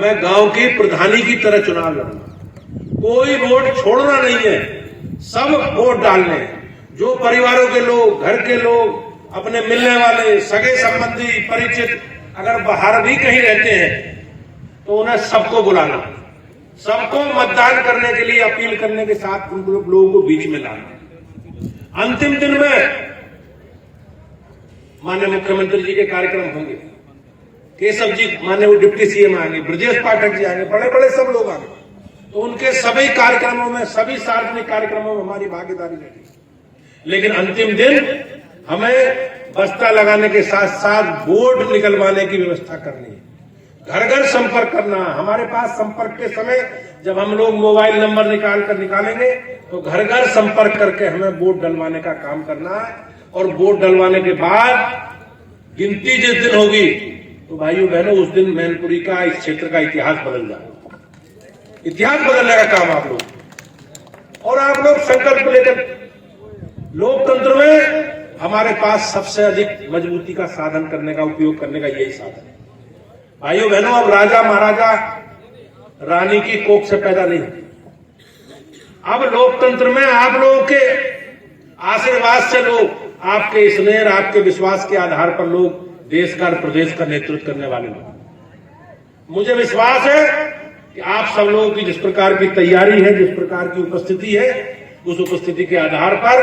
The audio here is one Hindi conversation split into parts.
मैं गांव की प्रधानी की तरह चुनाव लड़ूंगा, कोई वोट छोड़ना नहीं है, सब वोट डालने हैं। जो परिवारों के लोग, घर के लोग, अपने मिलने वाले, सगे संबंधी, परिचित अगर बाहर भी कहीं रहते हैं तो उन्हें सबको बुलाना, सबको मतदान करने के लिए अपील करने के साथ उन लोगों को बीच में लाना। अंतिम दिन में माननीय मुख्यमंत्री जी के कार्यक्रम होंगे, केशव जी माननीय डिप्टी सीएम आएंगे, ब्रजेश पाठक जी आएंगे, बड़े बड़े सब लोग आएंगे, तो उनके सभी कार्यक्रमों में, सभी सार्वजनिक कार्यक्रमों में हमारी भागीदारी रहेगी। लेकिन अंतिम दिन हमें बस्ता लगाने के साथ साथ वोट निकलवाने की व्यवस्था करनी है, घर घर संपर्क करना। हमारे पास संपर्क के समय जब हम लोग मोबाइल नंबर निकालेंगे तो घर घर संपर्क करके हमें वोट डलवाने का काम करना है। और वोट डलवाने के बाद गिनती जिस दिन होगी तो भाइयों बहनों उस दिन मैनपुरी का, इस क्षेत्र का इतिहास बदल जाएगा। इतिहास बदलने का काम आप लोग और आप लोग संकल्प लेकर, लोकतंत्र में हमारे पास सबसे अधिक मजबूती का साधन करने का, उपयोग करने का यही साधन है। भाइयों बहनों, अब राजा महाराजा रानी की कोख से पैदा नहीं होती। अब लोकतंत्र में आप लोगों के आशीर्वाद से लोग, आपके स्नेह, आपके विश्वास के आधार पर लोग देश का और प्रदेश का नेतृत्व करने वाले लोग। मुझे विश्वास है कि आप सब लोगों की जिस प्रकार की तैयारी है, जिस प्रकार की उपस्थिति है, उस उपस्थिति के आधार पर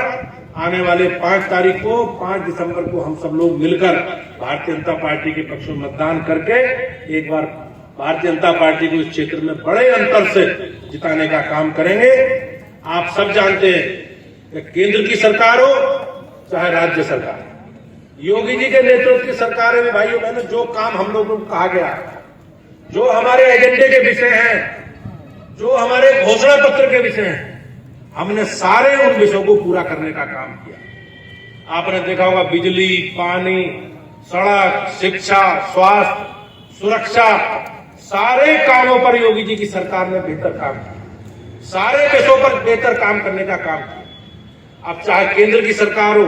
आने वाले 5 तारीख को, 5 दिसंबर को हम सब लोग मिलकर भारतीय जनता पार्टी के पक्ष में मतदान करके एक बार भारतीय जनता पार्टी को इस क्षेत्र में बड़े अंतर से जिताने का काम करेंगे। आप सब जानते हैं कि केंद्र की सरकार हो चाहे राज्य सरकार, योगी जी के नेतृत्व की सरकारें में भाइयों बहनों जो काम हम लोगों को कहा गया, जो हमारे एजेंडे के विषय हैं, जो हमारे घोषणा पत्र के विषय हैं, हमने सारे उन विषयों को पूरा करने का काम किया। आपने देखा होगा बिजली, पानी, सड़क, शिक्षा, स्वास्थ्य, सुरक्षा, सारे कामों पर योगी जी की सरकार ने बेहतर काम किया, सारे विषयों पर बेहतर काम करने का काम किया। अब चाहे केंद्र की सरकार हो,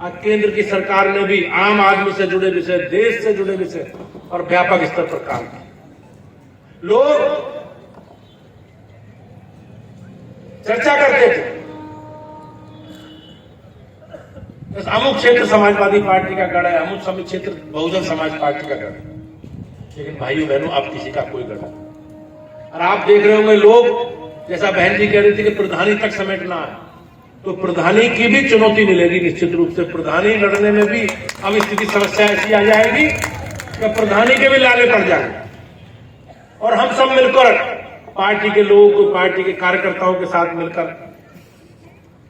आज केंद्र की सरकार ने भी आम आदमी से जुड़े विषय, देश से जुड़े विषय और व्यापक स्तर पर काम किया। लोग चर्चा करते थे अमुक क्षेत्र समाजवादी पार्टी का गढ़ है, अमुक क्षेत्र बहुजन समाज पार्टी का गढ़ है, लेकिन भाइयों बहनों अब किसी का कोई गढ़ नहीं। और आप देख रहे होंगे लोग, जैसा बहन जी कह रही थी कि प्रधानी तक समेटना है, तो प्रधानी की भी चुनौती मिलेगी निश्चित रूप से। प्रधानी लड़ने में भी अब स्थिति समस्या ऐसी आ जाएगी कि प्रधानी के भी लाले पड़ जाएंगे। और हम सब मिलकर पार्टी के लोग, पार्टी के कार्यकर्ताओं के साथ मिलकर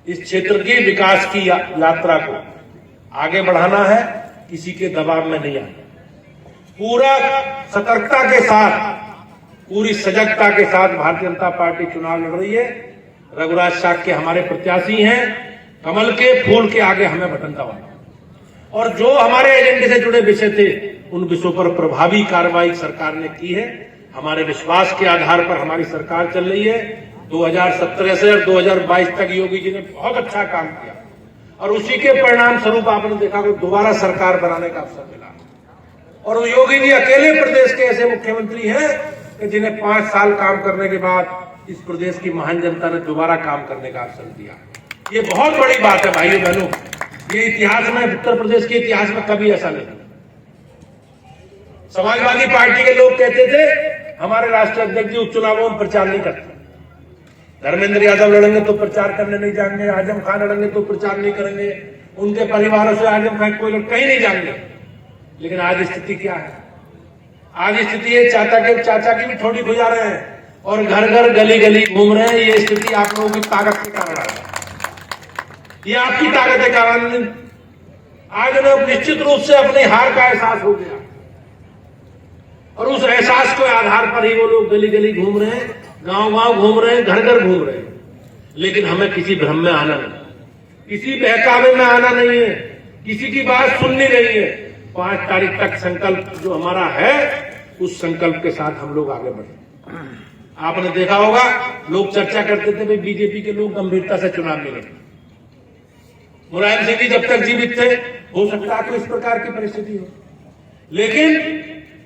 इस क्षेत्र की विकास की यात्रा को आगे बढ़ाना है, किसी के दबाव में नहीं आना। पूरा सतर्कता के साथ, पूरी सजगता के साथ भारतीय जनता पार्टी चुनाव लड़ रही है। रघुराज साग के हमारे प्रत्याशी हैं, कमल के फूल के आगे हमें बटन दबाना। और जो हमारे एजेंडे से जुड़े विषय थे उन विषयों पर प्रभावी कार्रवाई सरकार ने की है। हमारे विश्वास के आधार पर हमारी सरकार चल रही है। 2017 से 2022 तक योगी जी ने बहुत अच्छा काम किया और उसी के परिणाम स्वरूप आपने देखा कि दोबारा सरकार बनाने का अवसर मिला। और योगी जी अकेले प्रदेश के ऐसे मुख्यमंत्री हैं कि जिन्हें 5 साल काम करने के बाद इस प्रदेश की महान जनता ने दोबारा काम करने का अवसर दिया। ये बहुत बड़ी बात है भाइयों बहनों, ये इतिहास में, उत्तर प्रदेश के इतिहास में कभी ऐसा नहीं। समाजवादी पार्टी के लोग कहते थे हमारे राष्ट्रीय अध्यक्ष जी उपचुनावों में प्रचार नहीं करते, धर्मेंद्र यादव लड़ेंगे तो प्रचार करने नहीं जाएंगे, आजम खान लड़ेंगे तो प्रचार नहीं करेंगे, उनके परिवारों से आजम खान कोई लोग कहीं नहीं जाएंगे। लेकिन आज स्थिति क्या है? आज स्थिति है चाचा की भी थोड़ी गुजा रहे हैं और घर घर गली गली घूम रहे हैं। ये स्थिति आप लोगों की ताकत के कारण आ रही है, ये आपकी ताकत के कारण। आज उन्हें निश्चित रूप से अपनी हार का एहसास हो गया और उस एहसास के आधार पर ही वो लोग गली गली घूम रहे हैं, गांव गांव घूम रहे हैं, घर घर घूम रहे हैं। लेकिन हमें किसी भ्रम में आना नहीं, किसी बहकावे में आना नहीं है, किसी की बात सुननी नहीं है। 5 तारीख तक संकल्प जो हमारा है, उस संकल्प के साथ हम लोग आगे बढ़े। आपने देखा होगा लोग चर्चा करते थे भाई बीजेपी के लोग गंभीरता से चुनाव में लड़े। मुलायम सिंह जी जब तक जीवित थे, हो सकता है तो इस प्रकार की परिस्थिति हो, लेकिन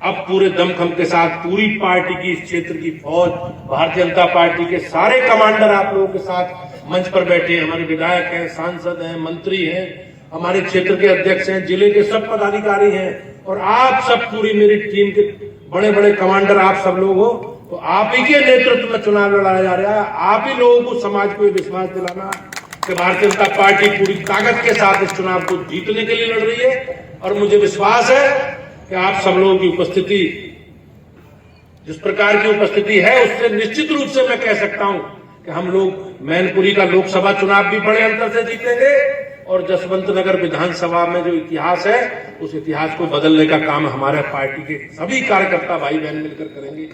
अब पूरे दमखम के साथ पूरी पार्टी की, इस क्षेत्र की फौज, भारतीय जनता पार्टी के सारे कमांडर आप लोगों के साथ मंच पर बैठे हैं। हमारे विधायक हैं, सांसद हैं, मंत्री हैं, हमारे क्षेत्र के अध्यक्ष हैं, जिले के सब पदाधिकारी हैं, और आप सब पूरी मेरी टीम के बड़े बड़े कमांडर आप सब लोग हो। तो आप ही के नेतृत्व में चुनाव लड़ाया जा रहा है। आप ही लोगों को, समाज को ये विश्वास दिलाना कि भारतीय जनता पार्टी पूरी ताकत के साथ इस चुनाव को जीतने के लिए लड़ रही है। और मुझे विश्वास है कि आप सब लोगों की उपस्थिति, जिस प्रकार की उपस्थिति है, उससे निश्चित रूप से मैं कह सकता हूं कि हम लोग मैनपुरी का लोकसभा चुनाव भी बड़े अंतर से जीतेंगे, और जसवंत नगर विधानसभा में जो इतिहास है, उस इतिहास को बदलने का काम हमारे पार्टी के सभी कार्यकर्ता भाई बहन मिलकर करेंगे।